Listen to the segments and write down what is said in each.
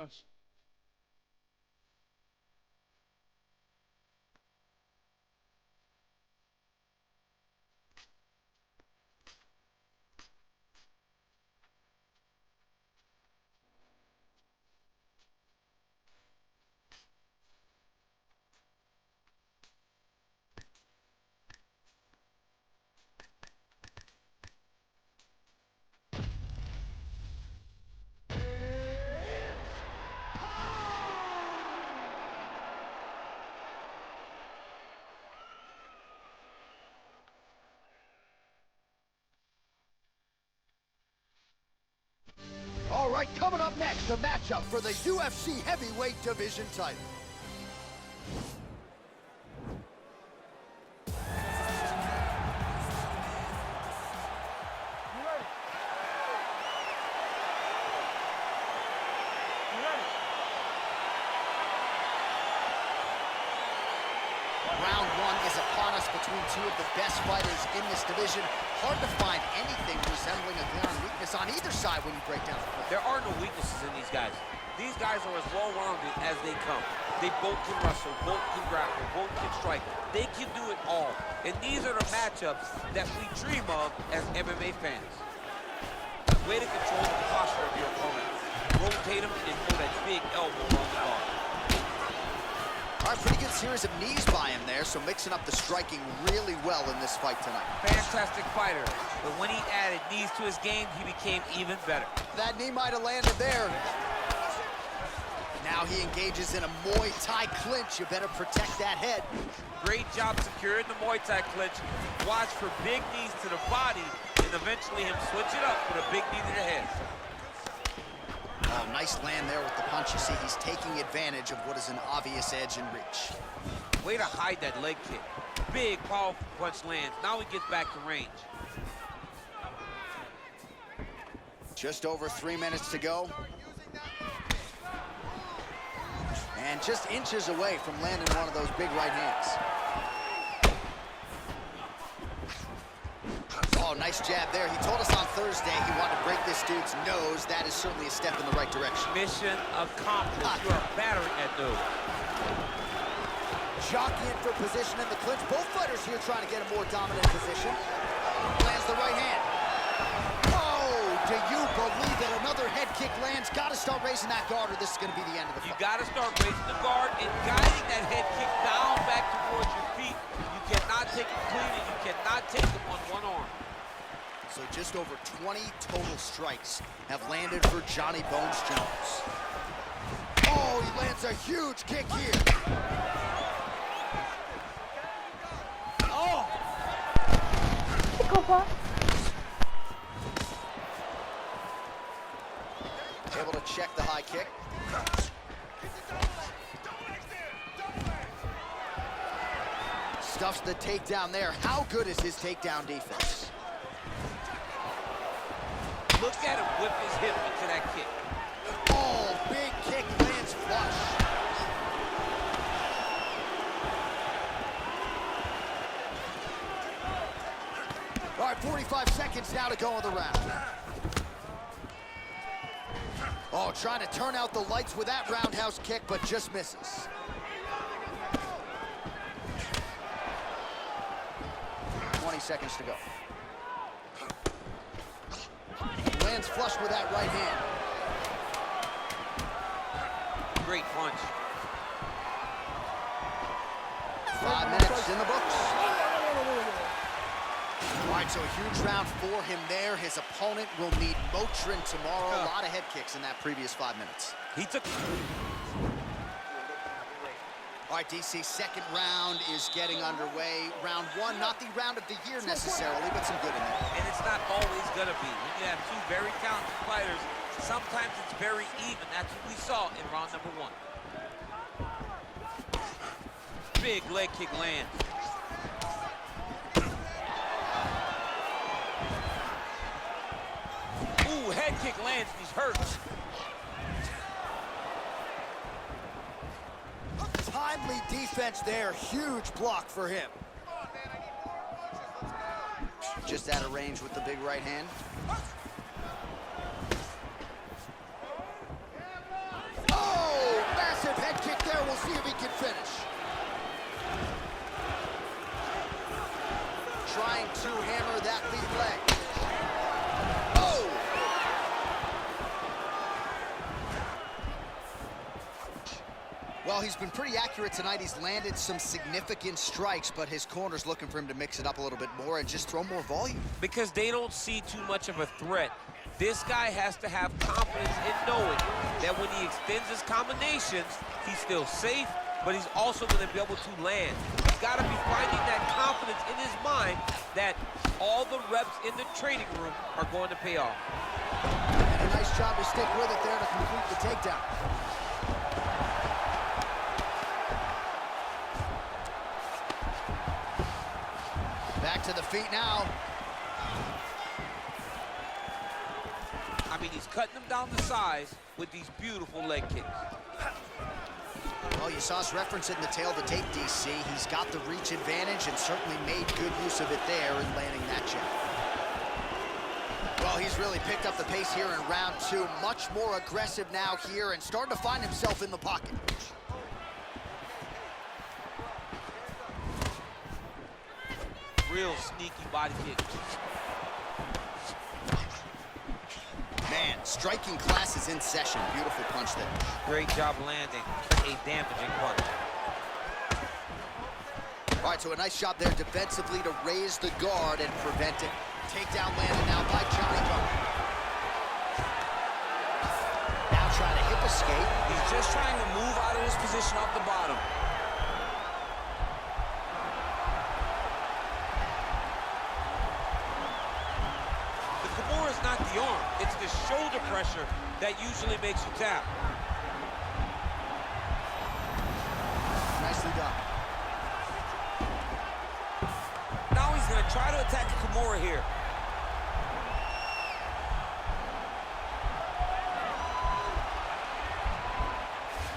gosh. All right, coming up next, the matchup for the UFC heavyweight division title. Round one is upon us between two of the best fighters in this division. Hard to find anything resembling a glaring weakness on either side when you break down the fight. There are no weaknesses in these guys. These guys are as well-rounded as they come. They both can wrestle, both can grapple, both can strike. They can do it all. And these are the matchups that we dream of as MMA fans. Way to control the posture of your opponent. Rotate him and throw that big elbow on the guard. All right, pretty good series of knees by him there, so mixing up the striking really well in this fight tonight. Fantastic fighter, but when he added knees to his game, he became even better. That knee might have landed there. Now he engages in a Muay Thai clinch. You better protect that head. Great job securing the Muay Thai clinch. Watch for big knees to the body, and eventually him switch it up with a big knee to the head. Oh, nice land there with the punch. You see, he's taking advantage of what is an obvious edge and reach. Way to hide that leg kick. Big, powerful punch lands. Now he gets back to range. Just over 3 minutes to go. And just inches away from landing one of those big right hands. Oh, nice jab there. He told us on Thursday he wanted to break this dude's nose. That is certainly a step in the right direction. Mission accomplished. You are battering that dude. Jockeying for position in the clinch. Both fighters here trying to get a more dominant position. Lands the right hand. Oh, do you believe that another head kick lands? Got to start raising that guard or this is going to be the end of the fight. You got to start raising the guard and guiding that head kick down back towards your feet. You cannot take it clean and you cannot take it on one arm. So just over 20 total strikes have landed for Johnny Bones Jones. Oh, he lands a huge kick here. Oh! Able to check the high kick. Stuffs the takedown there. How good is his takedown defense? Look at him whip his hip into that kick. Oh, big kick lands flush. All right, 45 seconds now to go in the round. Oh, trying to turn out the lights with that roundhouse kick, but just misses. Seconds to go. Lands flush with that right hand. Great punch. 5 minutes in the books. All right, so a huge round for him there. His opponent will need Motrin tomorrow. A lot of head kicks in that previous 5 minutes. He took... All right, DC, second round is getting underway. Round one, not the round of the year necessarily, but some good in there. And it's not always gonna be. When you have two very talented fighters, sometimes it's very even. That's what we saw in round number one. Big leg kick lands. Ooh, head kick lands and he's hurt. Timely defense there, huge block for him. Just out of range with the big right hand. Well, he's been pretty accurate tonight. He's landed some significant strikes, but his corner's looking for him to mix it up a little bit more and just throw more volume. Because they don't see too much of a threat. This guy has to have confidence in knowing that when he extends his combinations, he's still safe, but he's also going to be able to land. He's got to be finding that confidence in his mind that all the reps in the training room are going to pay off. And a nice job to stick with it there to complete the takedown. Back to the feet now. I mean, he's cutting them down to size with these beautiful leg kicks. Well, you saw us referencing the tail of the tape, DC. He's got the reach advantage and certainly made good use of it there in landing that jab. Well, he's really picked up the pace here in round two. Much more aggressive now here and starting to find himself in the pocket. Real sneaky body kick. Man, striking class is in session. Beautiful punch there. Great job landing a damaging punch. All right, so a nice job there defensively to raise the guard and prevent it. Takedown landed now by Johnny Bone. Now trying to hip escape. He's just trying to move out of this position off the bottom. Not the arm, it's the shoulder pressure that usually makes you tap. Nicely done. Now he's going to try to attack Kimura here.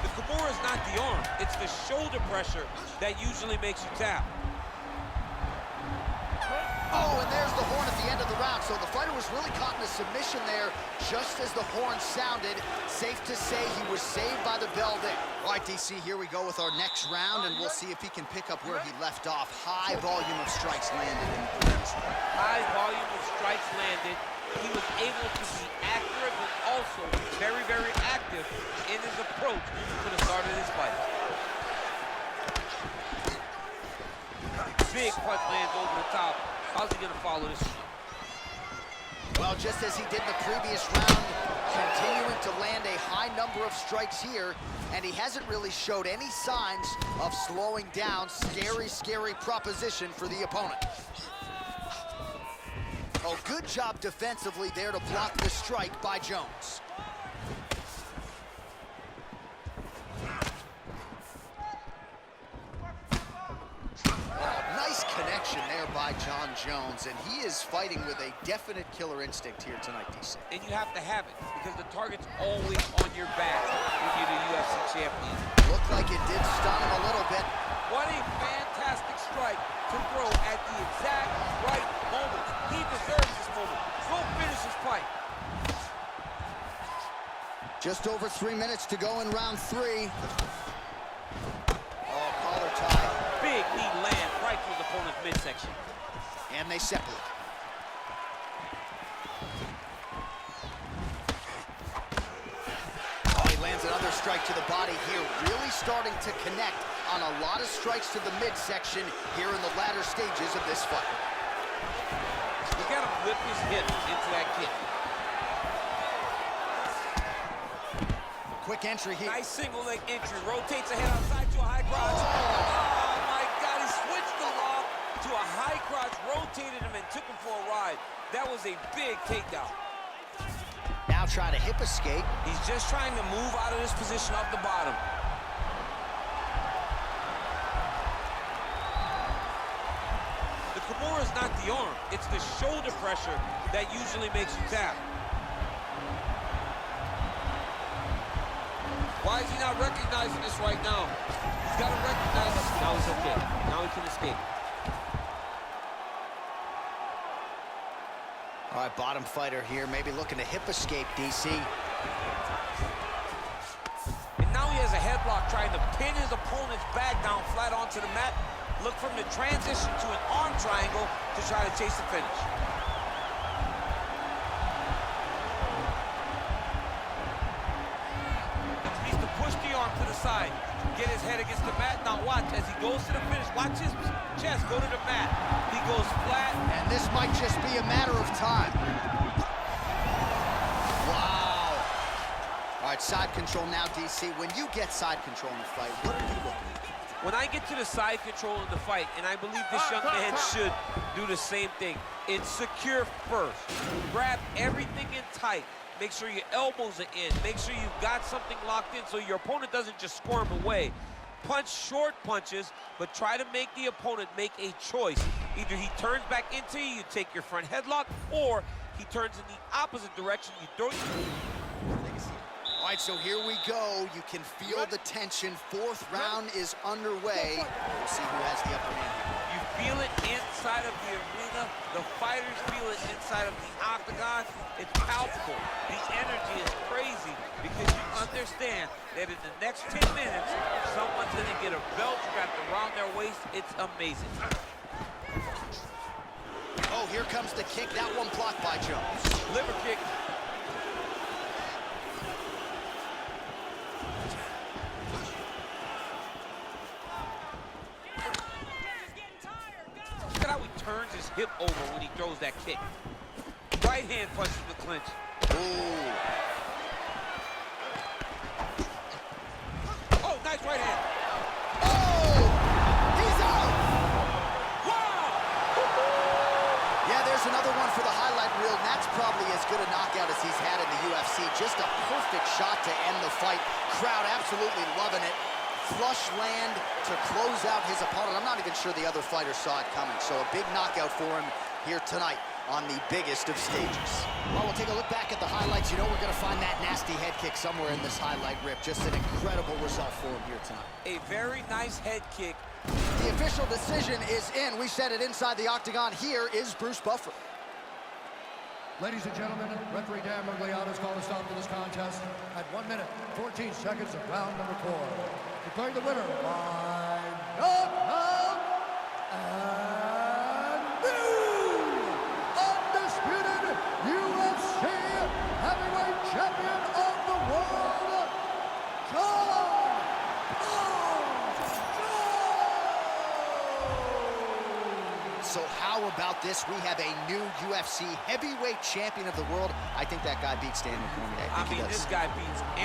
The Kimura is not the arm, it's the shoulder pressure that usually makes you tap. Oh, and there's the horn at the end of the round. So the fighter was really caught in a submission there just as the horn sounded. Safe to say he was saved by the bell there. All right, DC, here we go with our next round, and we'll see if he can pick up where he left off. High volume of strikes landed in the first round. High volume of strikes landed. He was able to be accurate, but also very, very active in his approach to the start of this fight. Big punch lands over the top. How's he going to follow this? Well, just as he did in the previous round, continuing to land a high number of strikes here, and he hasn't really showed any signs of slowing down. Scary, scary proposition for the opponent. Oh, good job defensively there to block the strike by Jones. Connection there by John Jones, and he is fighting with a definite killer instinct here tonight, DC. And you have to have it, because the target's always on your back when you're the UFC champion. Looked like it did stun him a little bit. What a fantastic strike to throw at the exact right moment. He deserves this moment. Go finish his fight. Just over 3 minutes to go in round three. Oh, collar tie. Big knee land right through the opponent's midsection. And they separate. Oh, he lands another strike to the body here. Really starting to connect on a lot of strikes to the midsection here in the latter stages of this fight. Look at him whip his hip into that kick. Quick entry here. Nice single leg entry. Rotates ahead outside to a high crotch. Oh my God, he switched the lock to a high crotch, rotated him and took him for a ride. That was a big takedown. Now trying to hip escape. He's just trying to move out of this position off the bottom. The Kimura is not the arm, it's the shoulder pressure that usually makes you tap. Why is he not recognizing this right now? He's got to recognize this. Now he's okay. Now he can escape. All right, bottom fighter here, maybe looking to hip escape, DC. And now he has a headlock trying to pin his opponent's back down flat onto the mat. Look from the transition to an arm triangle to try to chase the finish. Needs to push the arm to the side, get his head against the mat. Now watch, as he goes to the finish, watch his chest go to the mat. He goes flat. And this might just be a matter of time. Wow. All right, side control now, DC. When you get side control in the fight, what are you looking at? When I get to the side control in the fight, and I believe this young man should do the same thing, it's secure first. Grab everything in tight. Make sure your elbows are in. Make sure you've got something locked in so your opponent doesn't just squirm away. Punch short punches, but try to make the opponent make a choice. Either he turns back into you, you take your front headlock, or he turns in the opposite direction, you throw All right, so here we go. You can feel the tension. Fourth round is underway. We'll see who has the upper hand here. You feel it inside of the arena. The fighters feel it inside of the octagon. It's palpable. The energy is crazy because you understand that in the next 10 minutes, someone's going to get a belt strapped around their waist. It's amazing. Oh, here comes the kick. That one blocked by Jones. Liver kick. Look at how he turns his hip over when he throws that kick. Right hand punches the clinch. Ooh. Oh, nice right hand. Oh! He's out! Wow! Yeah, there's another one for the highlight reel, and that's probably as good a knockout as he's had in the UFC. Just a perfect shot to end the fight. Crowd absolutely loving it. Flush land to close out his opponent. I'm not even sure the other fighter saw it coming. So a big knockout for him here tonight on the biggest of stages. Well, we'll take a look back at the highlights. You know we're going to find that nasty head kick somewhere in this highlight rip. Just an incredible result for him here tonight. A very nice head kick. The official decision is in. We said it inside the octagon. Here is Bruce Buffer. Ladies and gentlemen, referee Dan Magliano has called a stop to this contest at 1 minute, 14 seconds of round number 4. Declaring the winner by knockout and new undisputed UFC heavyweight champion of the world, So how about this? We have a new UFC heavyweight champion of the world. I think that guy beats Daniel Cormier. I mean, this guy beats